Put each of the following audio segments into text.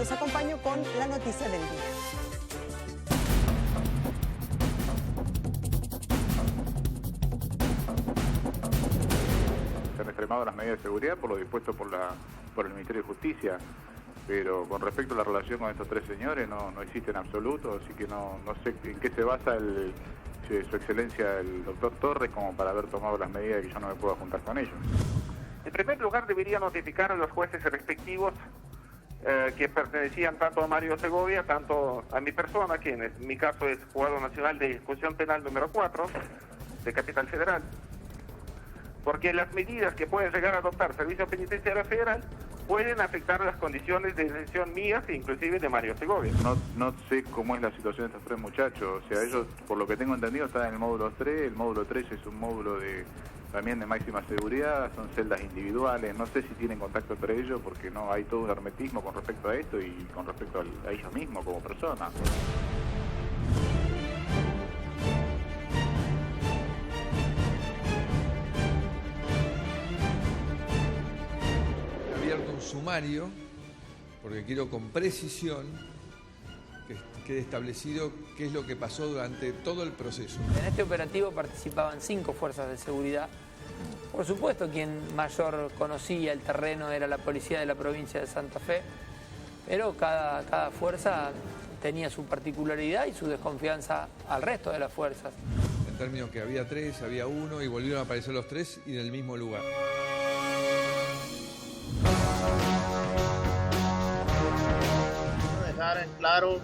Los acompaño con la noticia del día. Se han extremado las medidas de seguridad por lo dispuesto por el Ministerio de Justicia, pero con respecto a la relación con estos tres señores no existe en absoluto, así que no sé en qué se basa su excelencia el doctor Torres como para haber tomado las medidas de que yo no me pueda juntar con ellos. En primer lugar, debería notificar a los jueces respectivos que pertenecían tanto a Mario Segovia, tanto a mi persona, que en mi caso es juzgado nacional de ejecución penal número 4 de Capital Federal, porque las medidas que pueden llegar a adoptar Servicio Penitenciario Federal pueden afectar las condiciones de detención mías e inclusive de Mario Segovia. No sé cómo es la situación de estos tres muchachos, o sea, ellos, por lo que tengo entendido, están en el módulo 3, el módulo 3 es un módulo también de máxima seguridad, son celdas individuales, no sé si tienen contacto entre ellos porque no hay todo un hermetismo con respecto a esto y con respecto a ellos mismos como personas. Abierto un sumario, porque quiero con precisión que quede establecido qué es lo que pasó durante todo el proceso. En este operativo participaban 5 fuerzas de seguridad. Por supuesto, quien mayor conocía el terreno era la policía de la provincia de Santa Fe, pero cada fuerza tenía su particularidad y su desconfianza al resto de las fuerzas. En términos que había 3, había 1 y volvieron a aparecer los 3 y en el mismo lugar. Quiero dejar en claro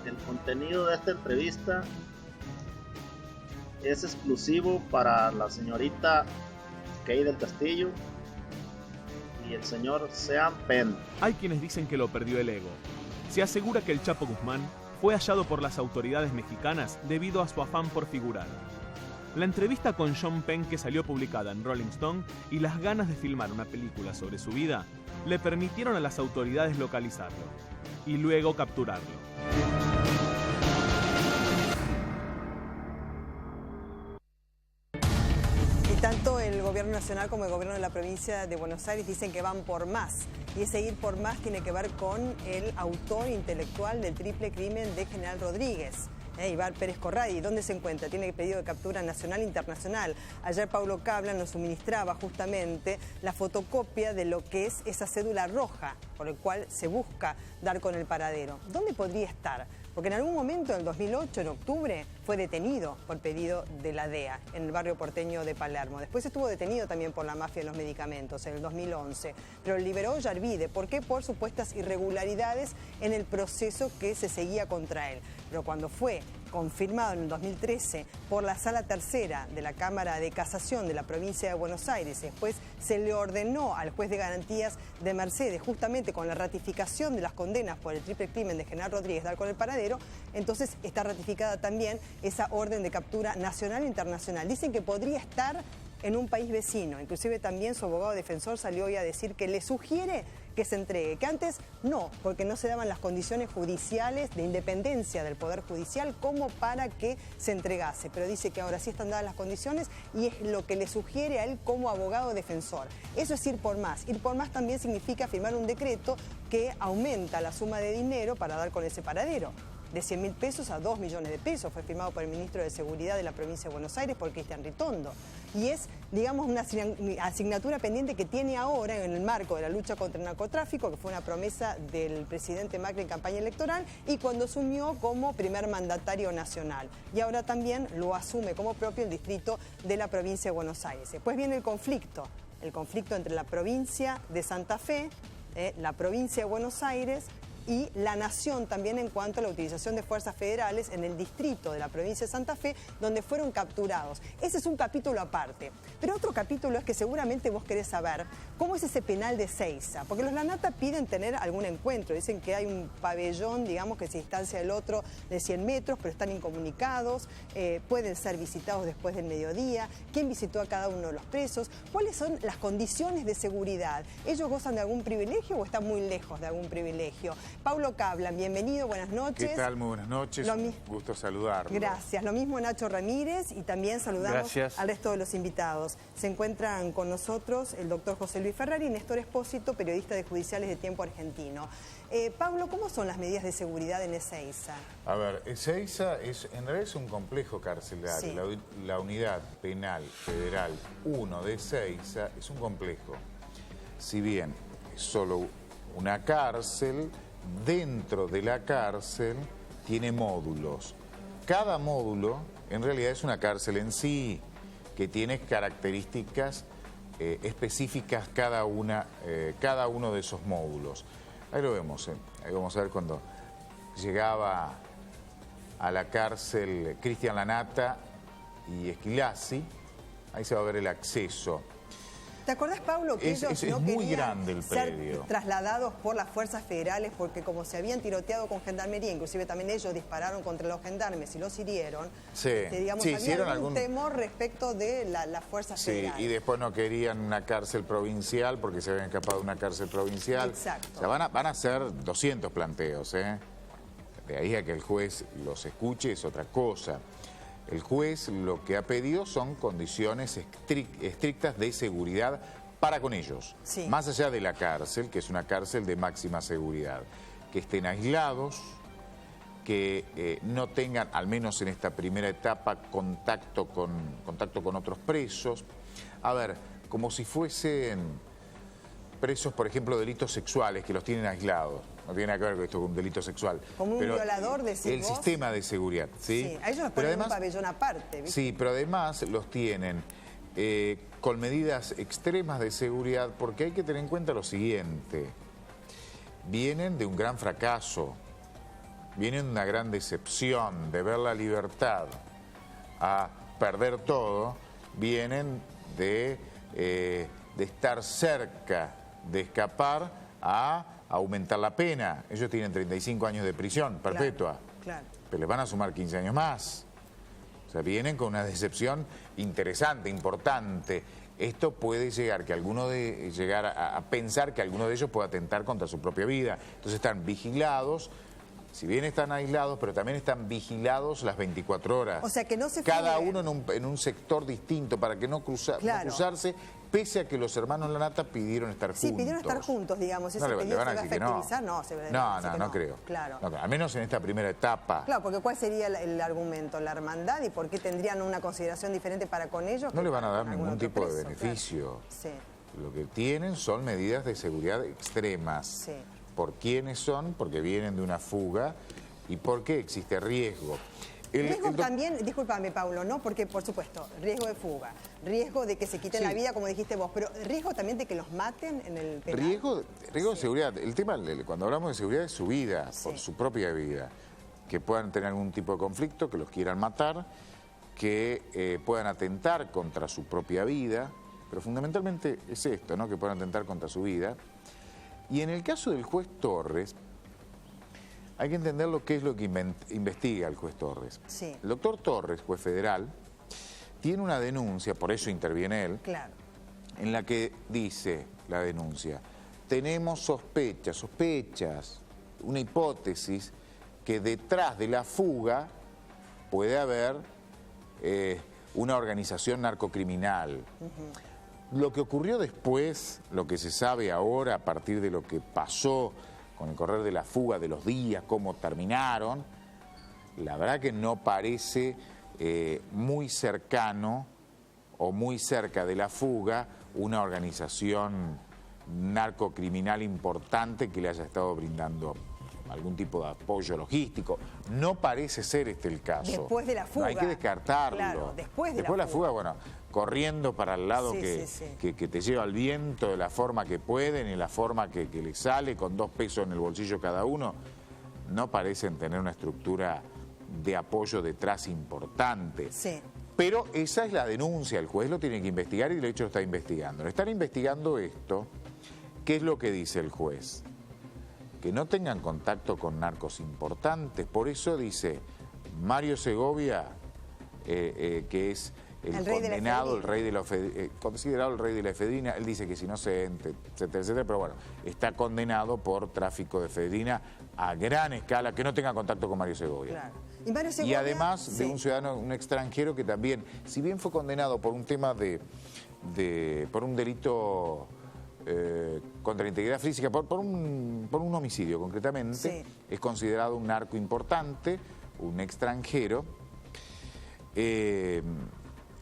el contenido de esta entrevista es exclusivo para la señorita Kay del Castillo y el señor Sean Penn. Hay quienes dicen que lo perdió el ego. Se asegura que el Chapo Guzmán fue hallado por las autoridades mexicanas debido a su afán por figurar. La entrevista con Sean Penn, que salió publicada en Rolling Stone, y las ganas de filmar una película sobre su vida le permitieron a las autoridades localizarlo y luego capturarlo. Tanto el gobierno nacional como el gobierno de la provincia de Buenos Aires dicen que van por más. Y ese ir por más tiene que ver con el autor intelectual del triple crimen de General Rodríguez, Ibar Pérez Corradi. ¿Dónde se encuentra? Tiene pedido de captura nacional e internacional. Ayer Paulo Cablan nos suministraba justamente la fotocopia de lo que es esa cédula roja, por el cual se busca dar con el paradero. ¿Dónde podría estar? Porque en algún momento, en el 2008, en octubre, fue detenido por pedido de la DEA en el barrio porteño de Palermo. Después estuvo detenido también por la mafia de los medicamentos en el 2011. Pero liberó Yarvide. ¿Por qué? Por supuestas irregularidades en el proceso que se seguía contra él. Pero cuando fue confirmado en el 2013 por la Sala Tercera de la Cámara de Casación de la provincia de Buenos Aires, después se le ordenó al juez de garantías de Mercedes, justamente con la ratificación de las condenas por el triple crimen de General Rodríguez, dar con el paradero, entonces está ratificada también esa orden de captura nacional e internacional. Dicen que podría estar en un país vecino, inclusive también su abogado defensor salió hoy a decir que le sugiere que se entregue, que antes no, porque no se daban las condiciones judiciales de independencia del Poder Judicial como para que se entregase, pero dice que ahora sí están dadas las condiciones y es lo que le sugiere a él como abogado defensor. Eso es ir por más. Ir por más también significa firmar un decreto que aumenta la suma de dinero para dar con ese paradero. De 100.000 pesos a 2 millones de pesos, fue firmado por el ministro de Seguridad de la provincia de Buenos Aires, por Cristian Ritondo. Y es, digamos, una asignatura pendiente que tiene ahora en el marco de la lucha contra el narcotráfico, que fue una promesa del presidente Macri en campaña electoral y cuando asumió como primer mandatario nacional. Y ahora también lo asume como propio el distrito de la provincia de Buenos Aires. Después viene el conflicto entre la provincia de Santa Fe, la provincia de Buenos Aires y la nación también en cuanto a la utilización de fuerzas federales en el distrito de la provincia de Santa Fe, donde fueron capturados. Ese es un capítulo aparte. Pero otro capítulo es que seguramente vos querés saber cómo es ese penal de Seiza, porque los Lanata piden tener algún encuentro, dicen que hay un pabellón, digamos, que se distancia del otro de 100 metros, pero están incomunicados, pueden ser visitados después del mediodía, quién visitó a cada uno de los presos, cuáles son las condiciones de seguridad, ellos gozan de algún privilegio o están muy lejos de algún privilegio. Paulo Cablan, bienvenido, buenas noches. ¿Qué tal? Muy buenas noches, un gusto saludarlo. Gracias, lo mismo Nacho Ramírez y también saludamos al resto de los invitados. Se encuentran con nosotros el doctor José Luis Ferrari y Néstor Espósito, periodista de Judiciales de Tiempo Argentino. Pablo, ¿cómo son las medidas de seguridad en Ezeiza? A ver, Ezeiza en realidad es un complejo carcelario. Sí. La unidad penal federal 1 de Ezeiza es un complejo. Si bien es solo una cárcel, dentro de la cárcel tiene módulos. Cada módulo en realidad es una cárcel en sí, que tiene características específicas cada uno de esos módulos. Ahí lo vemos, ahí vamos a ver cuando llegaba a la cárcel Cristian Lanata y Esquilazi, ahí se va a ver el acceso. ¿Te acordás, Pablo, que ellos no muy querían grande el predio. Ser trasladados por las fuerzas federales porque como se habían tiroteado con gendarmería, inclusive también ellos dispararon contra los gendarmes y los hirieron, digamos, había algún temor respecto de las fuerzas federales. Sí, y después no querían una cárcel provincial porque se habían escapado de una cárcel provincial. Exacto. O sea, van a ser 200 planteos, ¿eh? De ahí a que el juez los escuche es otra cosa. El juez lo que ha pedido son condiciones estrictas de seguridad para con ellos. Sí. Más allá de la cárcel, que es una cárcel de máxima seguridad. Que estén aislados, que no tengan, al menos en esta primera etapa, contacto con otros presos. A ver, como si fuesen presos, por ejemplo, delitos sexuales, que los tienen aislados. No tiene nada que ver con esto, con un delito sexual. Como un violador, decís el vos. Sistema de seguridad, ¿sí? Sí, a ellos los ponen en un pabellón aparte, ¿viste? Sí, pero además los tienen con medidas extremas de seguridad, porque hay que tener en cuenta lo siguiente. Vienen de un gran fracaso, vienen de una gran decepción, de ver la libertad a perder todo, vienen de estar cerca de escapar a aumentar la pena. Ellos tienen 35 años de prisión perpetua, claro. Pero les van a sumar 15 años más. O sea, vienen con una decepción interesante, importante. Esto puede llegar a pensar que alguno de ellos pueda atentar contra su propia vida. Entonces están vigilados, si bien están aislados, pero también están vigilados las 24 horas. O sea, que no se cada uno en un sector distinto para que no cruzarse, pese a que los hermanos Lanata pidieron estar juntos. Sí, pidieron estar juntos, digamos. ¿Ese pedido se va a efectivizar? No creo. Claro. No, al menos en esta primera etapa. Claro, porque ¿cuál sería el argumento? ¿La hermandad? ¿Y por qué tendrían una consideración diferente para con ellos? No le van a dar ningún tipo de beneficio. Claro. Sí. Lo que tienen son medidas de seguridad extremas. Sí. ¿Por quiénes son? Porque vienen de una fuga y porque existe riesgo. Riesgo también, discúlpame, Paulo, ¿no? Porque, por supuesto, riesgo de fuga, riesgo de que se quiten la vida, como dijiste vos, pero riesgo también de que los maten en el penal. Riesgo de seguridad. El tema, cuando hablamos de seguridad, es su vida, por su propia vida. Que puedan tener algún tipo de conflicto, que los quieran matar, que puedan atentar contra su propia vida, pero fundamentalmente es esto, ¿no? Que puedan atentar contra su vida. Y en el caso del juez Torres, hay que entender qué es lo que investiga el juez Torres. Sí. El doctor Torres, juez federal, tiene una denuncia, por eso interviene él, claro, en la que dice la denuncia, tenemos sospechas, una hipótesis que detrás de la fuga puede haber una organización narcocriminal. Lo que ocurrió después, lo que se sabe ahora a partir de lo que pasó con el correr de la fuga, de los días, cómo terminaron, la verdad que no parece muy cercano o muy cerca de la fuga una organización narcocriminal importante que le haya estado brindando algún tipo de apoyo logístico. No parece ser este el caso. Después de la fuga. No hay que descartarlo. Claro, después de la fuga, bueno, corriendo para el lado que te lleva el viento de la forma que pueden y la forma que le sale, con 2 pesos en el bolsillo cada uno, no parecen tener una estructura de apoyo detrás importante. Sí. Pero esa es la denuncia, el juez lo tiene que investigar y de hecho lo está investigando. Al estar investigando esto, ¿qué es lo que dice el juez? Que no tengan contacto con narcos importantes. Por eso dice Mario Segovia, que es el condenado, considerado el rey de la efedrina. Él dice que es inocente, etcétera, etcétera, pero bueno, está condenado por tráfico de efedrina a gran escala, que no tenga contacto con Mario Segovia. Claro. Y Mario Segovia, y además de un ciudadano, un extranjero que también, si bien fue condenado por un tema por un delito contra la integridad física, por un homicidio concretamente, es considerado un narco importante, un extranjero,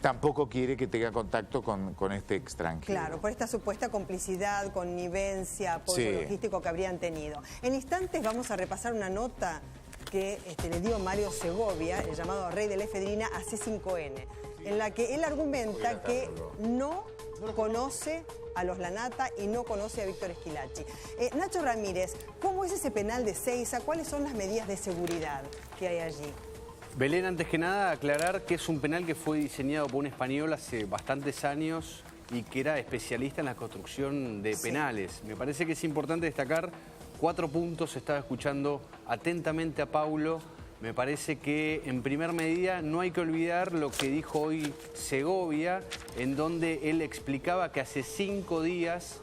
tampoco quiere que tenga contacto con este extranjero. Claro, por esta supuesta complicidad, connivencia, apoyo logístico que habrían tenido. En instantes vamos a repasar una nota que le dio Mario Segovia, el llamado rey de la efedrina, a C5N, en la que él argumenta que no conoce a los Lanata y no conoce a Víctor Esquilachi. Nacho Ramírez, ¿cómo es ese penal de Seiza? ¿Cuáles son las medidas de seguridad que hay allí? Belén, antes que nada, aclarar que es un penal que fue diseñado por un español hace bastantes años y que era especialista en la construcción de penales. Me parece que es importante destacar 4 puntos. Estaba escuchando atentamente a Paulo. Me parece que, en primer medida, no hay que olvidar lo que dijo hoy Segovia, en donde él explicaba que hace 5 días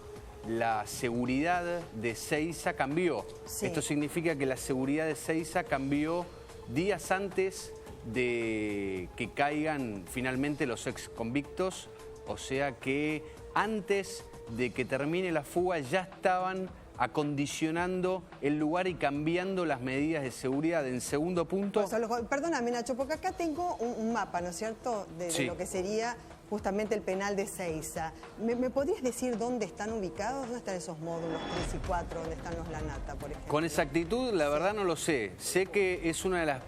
la seguridad de Seiza cambió. Esto significa que la seguridad de Seiza cambió días antes de que caigan finalmente los ex convictos, o sea que antes de que termine la fuga ya estaban acondicionando el lugar y cambiando las medidas de seguridad. En segundo punto... Perdóname, Nacho, porque acá tengo un mapa, ¿no es cierto?, de lo que sería justamente el penal de Seiza. ¿Me podrías decir dónde están ubicados? ¿Dónde están esos módulos 3 y 4? ¿Dónde están los Lanata, por ejemplo? Con exactitud, la verdad no lo sé. Sé que es una de las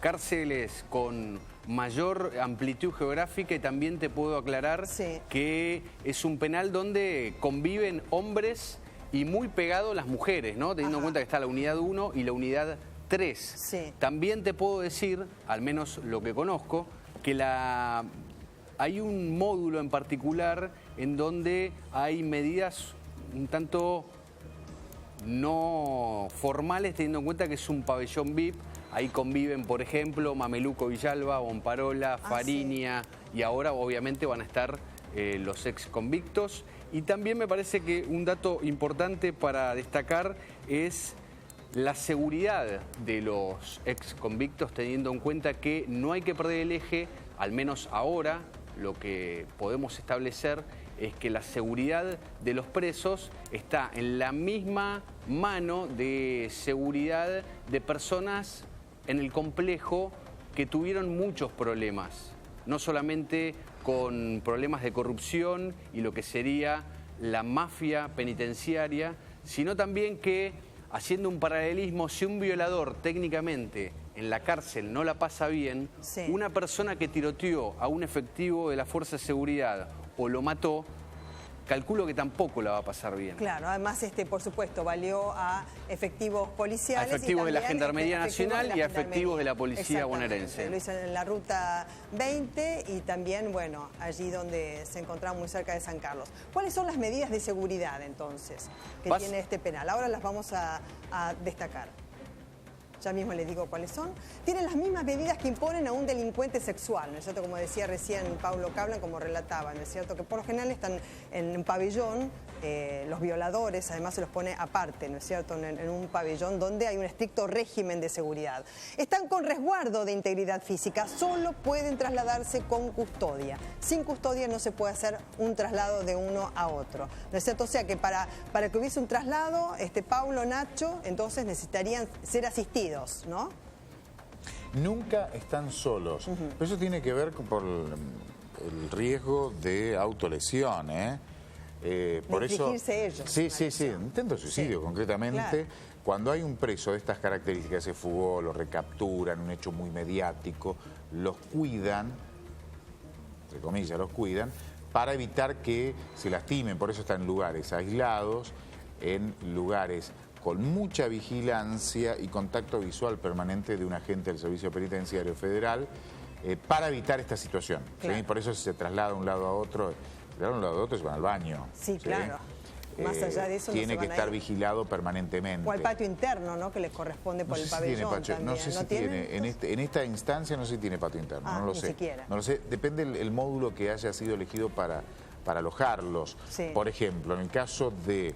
cárceles con mayor amplitud geográfica y también te puedo aclarar que es un penal donde conviven hombres y muy pegado las mujeres, ¿no? Teniendo en cuenta que está la unidad 1 y la unidad 3. También te puedo decir, al menos lo que conozco, que hay un módulo en particular en donde hay medidas un tanto no formales, teniendo en cuenta que es un pabellón VIP. Ahí conviven, por ejemplo, Mameluco Villalba, Bomparola, Fariña, y ahora obviamente van a estar los ex convictos. Y también me parece que un dato importante para destacar es la seguridad de los ex convictos, teniendo en cuenta que no hay que perder el eje, al menos ahora. Lo que podemos establecer es que la seguridad de los presos está en la misma mano de seguridad de personas en el complejo que tuvieron muchos problemas, no solamente con problemas de corrupción y lo que sería la mafia penitenciaria, sino también que, haciendo un paralelismo, si un violador técnicamente en la cárcel no la pasa bien, una persona que tiroteó a un efectivo de la Fuerza de Seguridad o lo mató, calculo que tampoco la va a pasar bien. Claro, además, por supuesto, valió a efectivos policiales. A efectivos de la Gendarmería Nacional y a efectivos de la Policía Bonaerense. Lo hizo en la Ruta 20 y también, bueno, allí donde se encontraba muy cerca de San Carlos. ¿Cuáles son las medidas de seguridad, entonces, que tiene este penal? Ahora las vamos a destacar. Ya mismo les digo cuáles son. Tienen las mismas medidas que imponen a un delincuente sexual, ¿no es cierto? Como decía recién Paulo Cablan, como relataba, ¿no es cierto? Que por lo general están en un pabellón, los violadores, además se los pone aparte, ¿no es cierto? En un pabellón donde hay un estricto régimen de seguridad. Están con resguardo de integridad física, solo pueden trasladarse con custodia. Sin custodia no se puede hacer un traslado de uno a otro, ¿no es cierto? O sea que para que hubiese un traslado, Paulo, Nacho, entonces necesitarían ser asistidos, ¿no? Nunca están solos. Pero eso tiene que ver por el riesgo de autolesión, por eso, ellos. Sí, intento de suicidio concretamente. Claro. Cuando hay un preso de estas características, se fugó, lo recapturan, un hecho muy mediático, los cuidan, entre comillas, los cuidan, para evitar que se lastimen. Por eso están en lugares aislados, en lugares con mucha vigilancia y contacto visual permanente de un agente del Servicio Penitenciario Federal, para evitar esta situación. Claro. ¿Sí? Por eso se traslada de un lado a otro. De un lado a otro se van al baño. Sí, claro. Más allá de eso tiene no que se van a estar ir. vigilado permanentemente. O al patio interno, ¿no? Que les corresponde por No el sé si tiene pabellón patio, también. no sé si tiene, en esta instancia no sé si tiene patio interno, no lo ni sé. siquiera. No lo sé, depende el módulo que haya sido elegido para alojarlos. Sí. Por ejemplo, en el caso de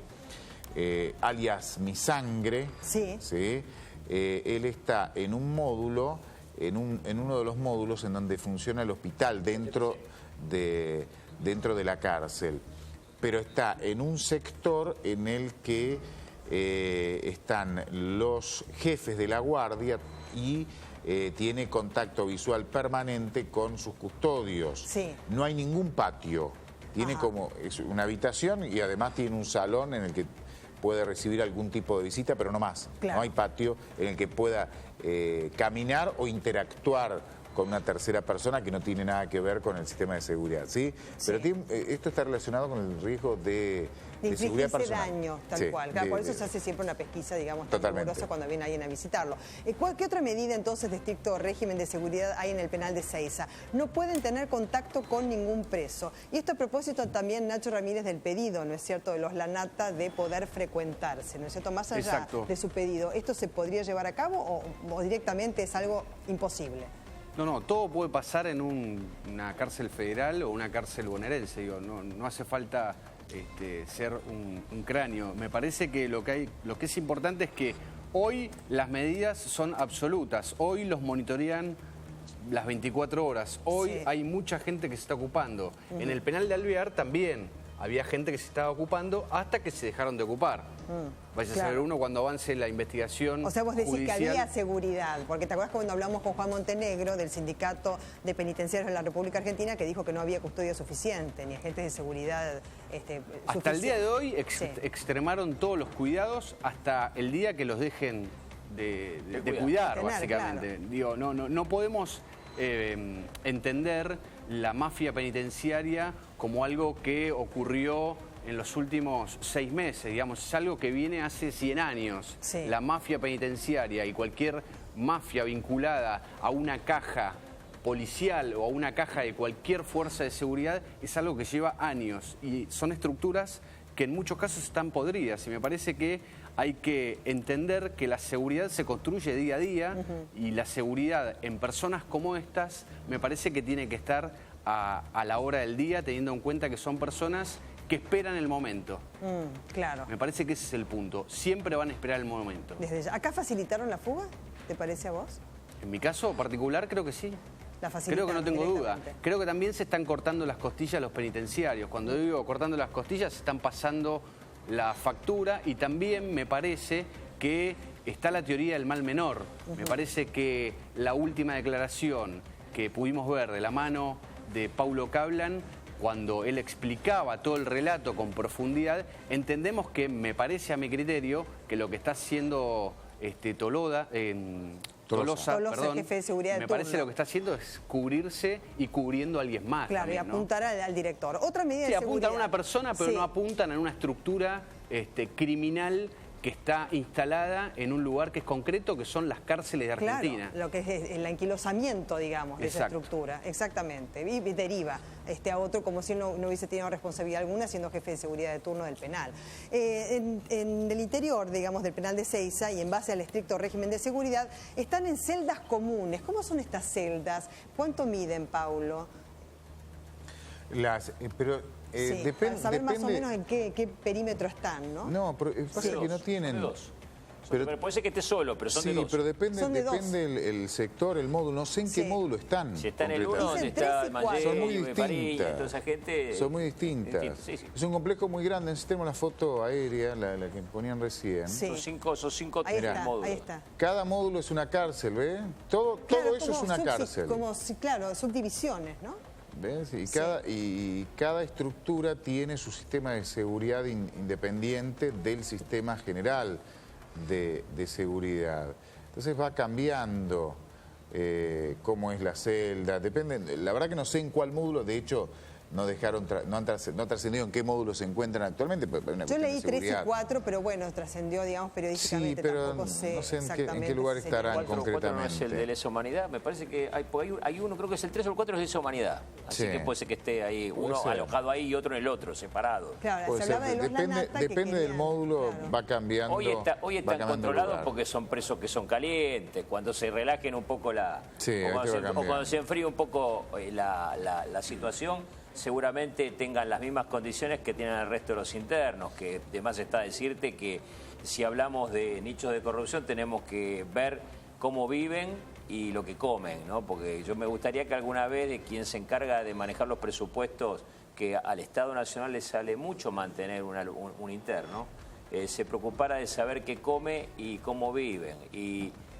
alias Mi Sangre, Sí. él está en un módulo, en uno de los módulos en donde funciona el hospital dentro de la cárcel, pero está en un sector en el que están los jefes de la guardia y tiene contacto visual permanente con sus custodios. Sí. No hay ningún patio, tiene es una habitación y además tiene un salón en el que puede recibir algún tipo de visita, pero no más. Claro. No hay patio en el que pueda caminar o interactuar con una tercera persona que no tiene nada que ver con el sistema de seguridad, ¿sí? Pero esto está relacionado con el riesgo de seguridad infligirse personal. daño, tal Sí, cual. Claro, por eso se hace siempre una pesquisa, digamos, tan Totalmente. rigurosa cuando viene alguien a visitarlo. ¿Qué otra medida entonces de estricto régimen de seguridad hay en el penal de Seiza? No pueden tener contacto con ningún preso. Y esto a propósito también, Nacho Ramírez, del pedido, ¿no es cierto?, de los Lanata de poder frecuentarse, ¿no es cierto? Más allá de su pedido, ¿esto se podría llevar a cabo o directamente es algo imposible? No, todo puede pasar en una cárcel federal o una cárcel bonaerense, digo, no hace falta ser un cráneo. Me parece que lo que es importante es que hoy las medidas son absolutas, hoy los monitorean las 24 horas, hoy hay mucha gente que se está ocupando. En el penal de Alvear también había gente que se estaba ocupando hasta que se dejaron de ocupar. Vaya a saber uno cuando avance la investigación. O sea, vos decís judicial. que había seguridad, porque te acuerdas cuando hablamos con Juan Montenegro del Sindicato de Penitenciarios de la República Argentina, que dijo que no había custodia suficiente, ni agentes de seguridad Hasta el día de hoy extremaron todos los cuidados hasta el día que los dejen de cuidar, básicamente. Claro. Digo, no podemos entender la mafia penitenciaria como algo que ocurrió en los últimos 6 meses, digamos, es algo que viene hace 100 años. Sí. La mafia penitenciaria y cualquier mafia vinculada a una caja policial o a una caja de cualquier fuerza de seguridad es algo que lleva años y son estructuras que en muchos casos están podridas y me parece que hay que entender que la seguridad se construye día a día y la seguridad en personas como estas me parece que tiene que estar a la hora del día, teniendo en cuenta que son personas que esperan el momento. Claro. Me parece que ese es el punto. Siempre van a esperar el momento. Desde ya. ¿Acá facilitaron la fuga? ¿Te parece a vos? En mi caso particular creo que sí. La Creo que no tengo duda. Creo que también se están cortando las costillas los penitenciarios. Cuando digo cortando las costillas, se están pasando la factura y también me parece que está la teoría del mal menor. Me parece que la última declaración que pudimos ver de la mano de Paulo Cablan, cuando él explicaba todo el relato con profundidad, entendemos que, me parece a mi criterio, que lo que está haciendo Tolosa, perdón, jefe de seguridad de me turno. parece lo que está haciendo es cubrirse y cubriendo a alguien más. Claro, también, y apuntar al director. Otra medida Sí, de apuntan seguridad. a una persona, pero no apuntan a una estructura criminal que está instalada en un lugar que es concreto, que son las cárceles de Argentina. Claro, lo que es el anquilosamiento, digamos, de esa estructura. Exactamente. Y deriva a otro como si él no hubiese tenido responsabilidad alguna siendo jefe de seguridad de turno del penal. En el interior, digamos, del penal de Seiza y en base al estricto régimen de seguridad, están en celdas comunes. ¿Cómo son estas celdas? ¿Cuánto miden, Paulo? Depende, para saber más o menos en qué perímetro están, ¿no? No, pero pasa que no tienen... Son de dos. Pero puede ser que esté solo, pero son de dos. Sí, pero depende el sector, el módulo. No sé en qué módulo están. Si está en el uno, donde está Manley, son muy Fariña, toda esa gente... Son muy distintas. Sí. Es un complejo muy grande. Tenemos la foto aérea, la que ponían recién. Sí. Son cinco módulos. Ahí está. Cada módulo es una cárcel, ¿ves? Todo eso es una cárcel. Claro, subdivisiones, ¿no? ¿Ves? Y cada estructura tiene su sistema de seguridad independiente del sistema general de seguridad. Entonces va cambiando cómo es la celda, depende, la verdad que no sé en cuál módulo, de hecho no trascendido en qué módulo se encuentran actualmente. Yo leí 3 y 4, pero bueno, trascendió, digamos, periodísticamente. Sí, pero tampoco sé no sé exactamente en qué lugar estarán concretamente. 4 no es el de lesa humanidad, me parece que hay uno, creo que es el 3 o el 4 es de lesa humanidad. Así que puede ser que esté ahí, uno alojado ahí y otro en el otro, separado. Claro, se hablaba de los Lanata, depende del módulo, va cambiando. Hoy están controlados porque son presos que son calientes, cuando se relajen un poco o cuando se enfríe un poco la situación, seguramente tengan las mismas condiciones que tienen el resto de los internos, que además está decirte que si hablamos de nichos de corrupción tenemos que ver cómo viven y lo que comen, ¿no? Porque yo me gustaría que alguna vez de quien se encarga de manejar los presupuestos, que al Estado Nacional le sale mucho mantener un interno, se preocupara de saber qué come y cómo viven.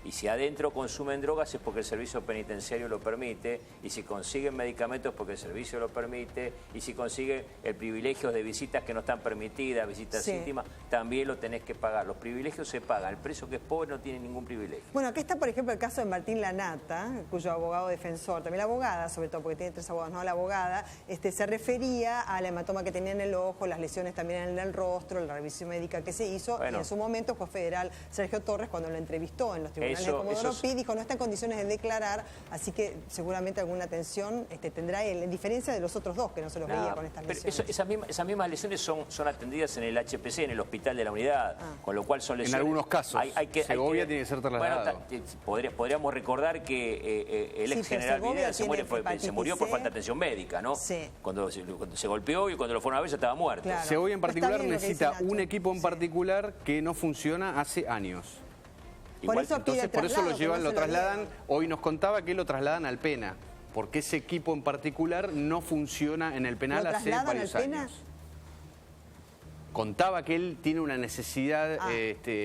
Y si adentro consumen drogas es porque el servicio penitenciario lo permite, y si consiguen medicamentos porque el servicio lo permite, y si consiguen el privilegio de visitas que no están permitidas, visitas íntimas, también lo tenés que pagar. Los privilegios se pagan, el preso que es pobre no tiene ningún privilegio. Bueno, aquí está, por ejemplo, el caso de Martín Lanata, cuyo abogado defensor, también la abogada, sobre todo porque tiene 3 abogados, no la abogada, se refería a la hematoma que tenía en el ojo, las lesiones también en el rostro, la revisión médica que se hizo, y en su momento juez federal Sergio Torres, cuando lo entrevistó en los tribunales de Comodoro Pi, dijo no está en condiciones de declarar, así que seguramente alguna atención tendrá él, en diferencia de los otros 2 que no se los veía con estas lesiones. Esas mismas lesiones son atendidas en el HPC, en el hospital de la unidad, con lo cual son lesiones... En algunos casos, Segovia tiene que ser trasladado. Bueno, podríamos recordar que el ex general Videla se murió por falta de atención médica, ¿no? Sí. Cuando se golpeó y cuando lo fueron a ver ya estaba muerto. Claro. Segovia en particular necesita un equipo en particular que no funciona hace años. Por eso lo llevan, lo trasladan. Hoy nos contaba que lo trasladan al Pena, porque ese equipo en particular no funciona en el penal hace varios años. Contaba que él tiene una necesidad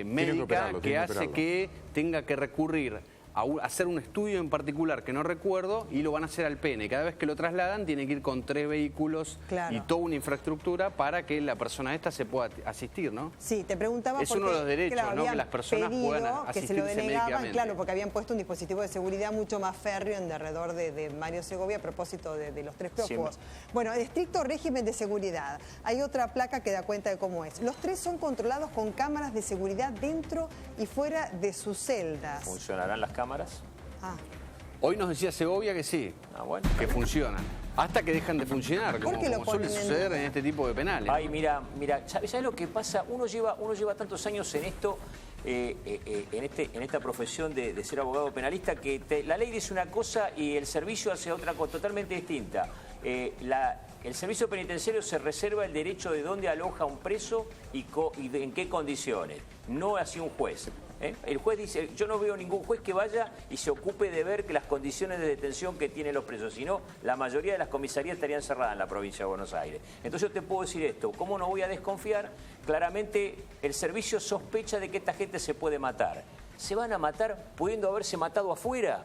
médica que hace que tenga que recurrir a hacer un estudio en particular que no recuerdo, y lo van a hacer al Pena. Y cada vez que lo trasladan tiene que ir con 3 vehículos y toda una infraestructura para que la persona esta se pueda asistir, ¿no? Sí, te preguntaba es uno de los derechos, ¿no? Que las personas puedan asistirse que se lo denegaban, médicamente. claro, porque habían puesto un dispositivo de seguridad mucho más férreo en derredor de Mario Segovia a propósito de los 3 prófugos. Bueno, el estricto régimen de seguridad. Hay otra placa que da cuenta de cómo es. Los 3 son controlados con cámaras de seguridad dentro y fuera de sus celdas. ¿Funcionarán las cámaras? Hoy nos decía Segovia que sí, que funcionan. Hasta que dejan de funcionar, como suele suceder en este tipo de penales. Ay, mira, ¿sabes lo que pasa? Uno lleva tantos años en esto, en esta profesión de ser abogado penalista, que la ley dice una cosa y el servicio hace otra cosa totalmente distinta. El servicio penitenciario se reserva el derecho de dónde aloja un preso y en qué condiciones, no así un juez. El juez dice, yo no veo ningún juez que vaya y se ocupe de ver que las condiciones de detención que tienen los presos, sino la mayoría de las comisarías estarían cerradas en la provincia de Buenos Aires. Entonces yo te puedo decir esto, ¿cómo no voy a desconfiar? Claramente el servicio sospecha de que esta gente se puede matar. ¿Se van a matar pudiendo haberse matado afuera?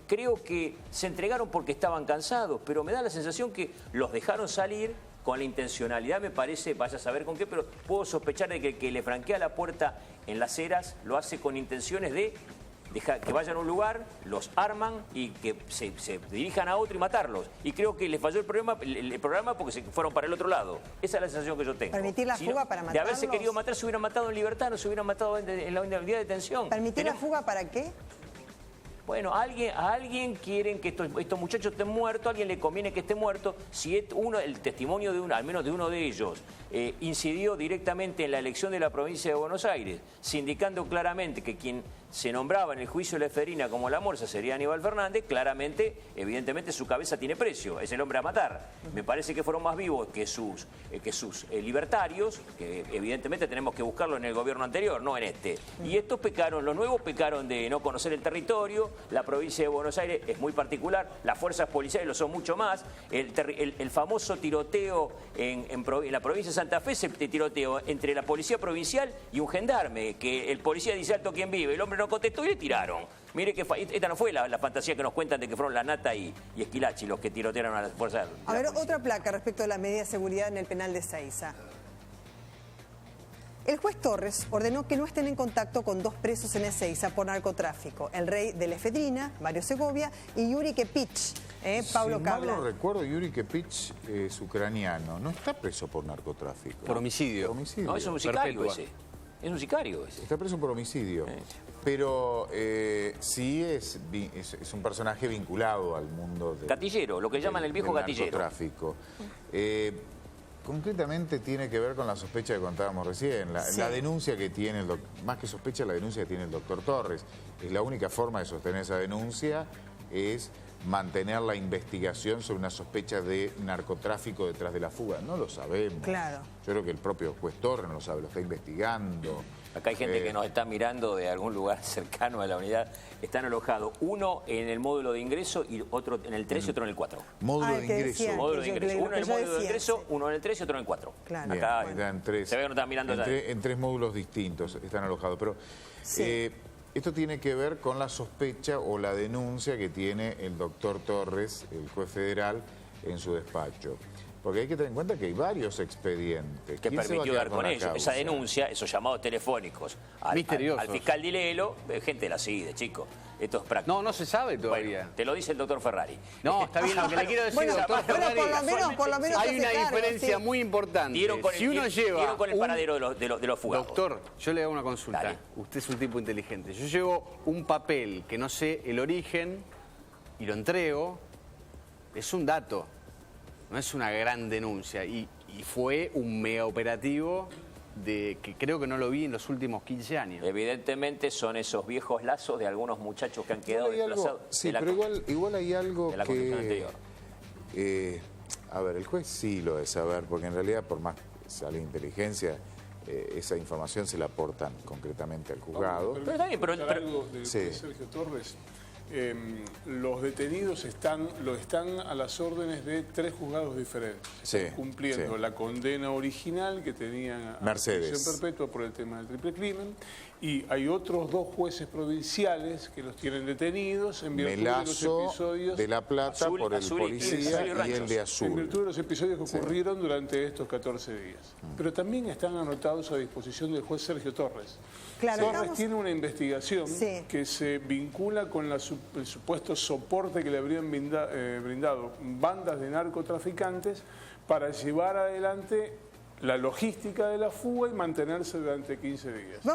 Creo que se entregaron porque estaban cansados, pero me da la sensación que los dejaron salir con la intencionalidad, me parece, vaya a saber con qué, pero puedo sospechar de que el que le franquea la puerta en Las Heras lo hace con intenciones de dejar que vayan a un lugar, los arman y que se dirijan a otro y matarlos. Y creo que les falló el programa porque se fueron para el otro lado. Esa es la sensación que yo tengo. ¿Permitir la fuga para matarlos? De haberse querido matar, se hubieran matado en libertad, no se hubieran matado en la unidad de detención. ¿Permitir la fuga para qué? Bueno, a alguien quieren que estos muchachos estén muertos, a alguien le conviene que esté muerto. Si el testimonio de al menos de uno de ellos, incidió directamente en la elección de la provincia de Buenos Aires, indicando claramente que quien se nombraba en el juicio de la Esferina como la morsa sería Aníbal Fernández, claramente, evidentemente su cabeza tiene precio, es el hombre a matar. Me parece que fueron más vivos que sus libertarios, que evidentemente tenemos que buscarlo en el gobierno anterior, no en este. Y estos pecaron, los nuevos pecaron de no conocer el territorio. La provincia de Buenos Aires es muy particular, las fuerzas policiales lo son mucho más. El famoso tiroteo en la provincia de Santa Fe, ese tiroteo entre la policía provincial y un gendarme, que el policía dice alto quién vive, el hombre no contestó y le tiraron. Mire que esta no fue la fantasía que nos cuentan de que fueron Lanata y Esquilachi los que tirotearon a las fuerzas. A ver, otra placa respecto a la medida de seguridad en el penal de Seiza. El juez Torres ordenó que no estén en contacto con 2 presos en Ezeiza por narcotráfico, el rey de la efedrina, Mario Segovia, y Yuri Kepich, Pablo Cabla. Si mal no recuerdo, Yuri Kepich es ucraniano, no está preso por narcotráfico. Por homicidio. Por homicidio. No, es un sicario ese. Es un sicario ese. Está preso por homicidio. Pero sí es un personaje vinculado al mundo del gatillero, lo que llaman el viejo gatillero. Narcotráfico. Concretamente tiene que ver con la sospecha que contábamos recién, la denuncia que tiene, más que sospecha, la denuncia que tiene el doctor Torres. Es la única forma de sostener esa denuncia es mantener la investigación sobre una sospecha de narcotráfico detrás de la fuga. No lo sabemos. Claro. Yo creo que el propio juez Torres no lo sabe, lo está investigando. Acá hay gente que nos está mirando de algún lugar cercano a la unidad. Están alojados uno en el módulo de ingreso y otro en el 3 y otro en el 4. Módulo de ingreso. Módulo de ingreso. Uno en el módulo de ingreso, uno en el 3 y otro en el 4. Claro. Acá en tres, se ve que no están mirando en 3 módulos distintos están alojados. Pero esto tiene que ver con la sospecha o la denuncia que tiene el doctor Torres, el juez federal, en su despacho. Porque hay que tener en cuenta que hay varios expedientes. Que permitió dar con ellos. Esa denuncia, esos llamados telefónicos al fiscal Dilelo, gente de la CIDE, chico. Esto es práctico. No se sabe todavía. Bueno, te lo dice el doctor Ferrari. No, está bien, lo que le quiero decir, bueno, doctor Ferrari, por lo menos hay una diferencia muy importante. Dieron con el paradero de los fugados. Doctor, yo le hago una consulta. Dale. Usted es un tipo inteligente. Yo llevo un papel que no sé el origen y lo entrego. Es un dato. No es una gran denuncia y fue un mega operativo que creo que no lo vi en los últimos 15 años. Evidentemente son esos viejos lazos de algunos muchachos que han quedado desplazados. Sí, pero igual hay algo de la constitución anterior. A ver, el juez sí lo debe saber, porque en realidad por más que sale inteligencia, esa información se la aportan concretamente al juzgado. Pero está bien, algo de Sergio Torres. Los detenidos están a las órdenes de 3 juzgados diferentes. Están cumpliendo la condena original que tenían a prisión perpetua por el tema del triple crimen. Y hay otros 2 jueces provinciales que los tienen detenidos en virtud de los episodios de La Plata por el policía y el de Azul. En virtud de los episodios que ocurrieron durante estos 14 días. Pero también están anotados a disposición del juez Sergio Torres. Claro, Torres tiene una investigación que se vincula con el supuesto soporte que le habrían brindado bandas de narcotraficantes para llevar adelante la logística de la fuga y mantenerse durante 15 días.